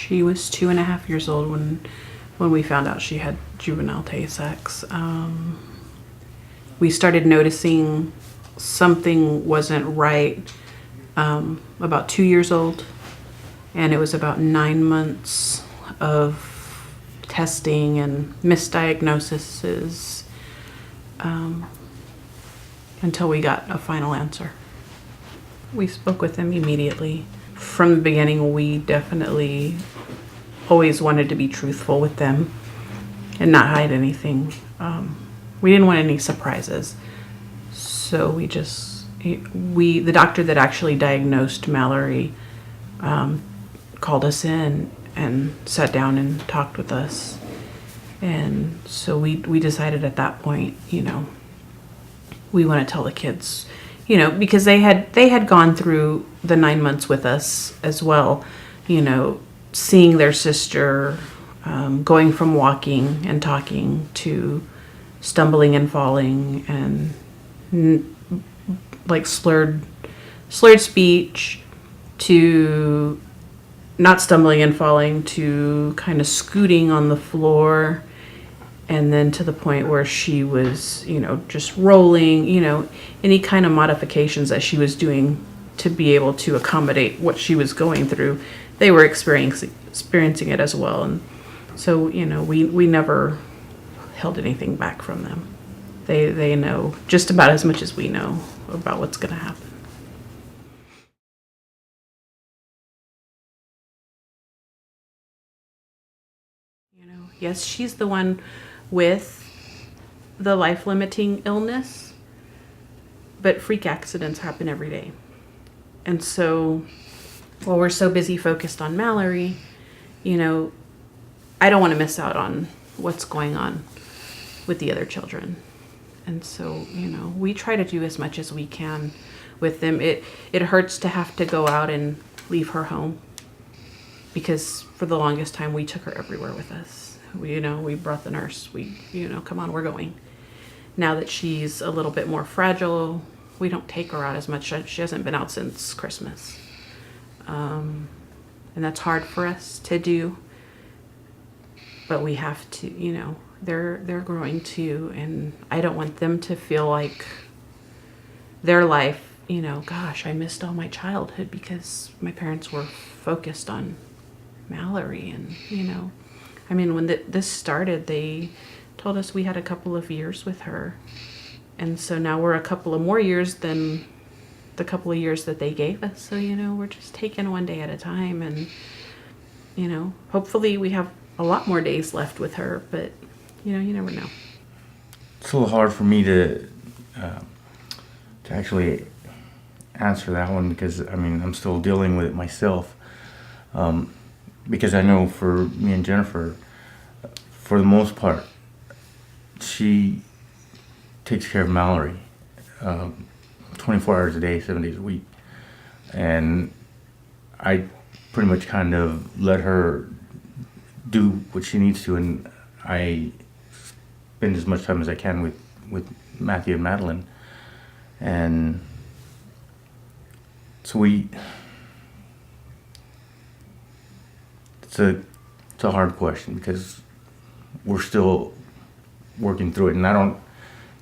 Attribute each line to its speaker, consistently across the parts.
Speaker 1: She was 2.5 years old when we found out she had juvenile Tay-Sachs. We started noticing something wasn't right about 2 years old, and it was about 9 months of testing and misdiagnoses until we got a final answer. We spoke with them immediately. From the beginning, we definitely always wanted to be truthful with them and not hide anything. We didn't want any surprises. So the doctor that actually diagnosed Mallory called us in and sat down and talked with us. And so we decided at that point, we want to tell the kids, because they had gone through the 9 months with us as well, seeing their sister going from walking and talking to stumbling and falling and like slurred speech to not stumbling and falling to kind of scooting on the floor, and then to the point where she was, just rolling, any kind of modifications that she was doing to be able to accommodate what she was going through, they were experiencing it as well. And so, we never held anything back from them. They know just about as much as we know about what's going to happen. Yes, she's the one with the life-limiting illness, but freak accidents happen every day. And so while we're so busy focused on Mallory, I don't want to miss out on what's going on with the other children. And so, we try to do as much as we can with them. It hurts to have to go out and leave her home, because for the longest time we took her everywhere with us. We brought the nurse. Come on, we're going. Now that she's a little bit more fragile, we don't take her out as much. She hasn't been out since Christmas. And that's hard for us to do. But we have to, they're growing too. And I don't want them to feel like their life, gosh, I missed all my childhood because my parents were focused on Mallory. And, when this started, they told us we had a couple of years with her. And so now we're a couple of more years than the couple of years that they gave us. So, we're just taking one day at a time. And, hopefully we have a lot more days left with her. But, you never know.
Speaker 2: It's a little hard for me to actually answer that one because, I'm still dealing with it myself. Because I know for me and Jennifer, for the most part, she takes care of Mallory 24 hours a day, 7 days a week. And I pretty much kind of let her do what she needs to, and I spend as much time as I can with Matthew and Madeline. And so it's a hard question because we're still working through it, and I don't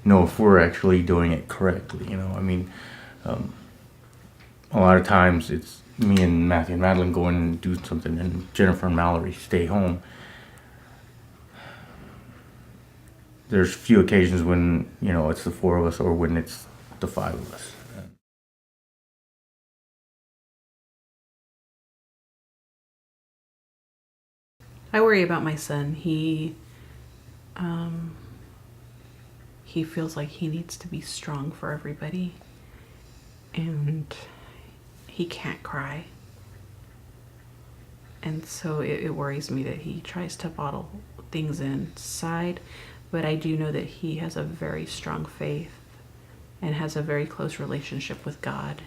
Speaker 2: know if we're actually doing it correctly. A lot of times it's me and Matthew and Madeline going and do something, and Jennifer and Mallory stay home. There's few occasions when it's the four of us or when it's the five of us.
Speaker 1: I worry about my son. He feels like he needs to be strong for everybody, and he can't cry. And so it worries me that he tries to bottle things inside, but I do know that he has a very strong faith and has a very close relationship with God,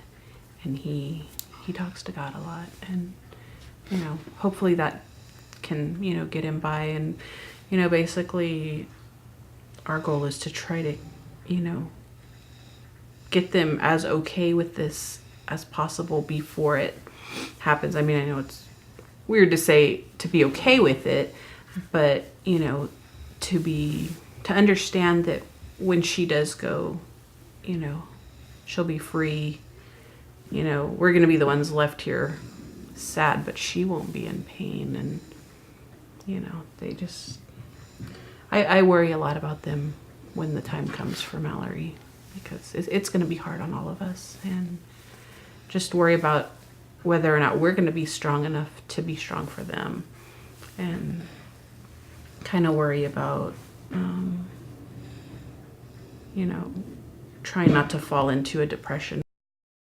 Speaker 1: and he talks to God a lot, and hopefully that can get him by. And basically our goal is to try to get them as okay with this as possible before it happens. I know weird to say to be okay with it, but you know, to understand that when she does go, you know, she'll be free. You know, we're going to be the ones left here sad, but she won't be in pain. And you know, they just, I worry a lot about them when the time comes for Mallory, because it's going to be hard on all of us, and just worry about whether or not we're going to be strong enough to be strong for them, and kind of worry about, you know, trying not to fall into a depression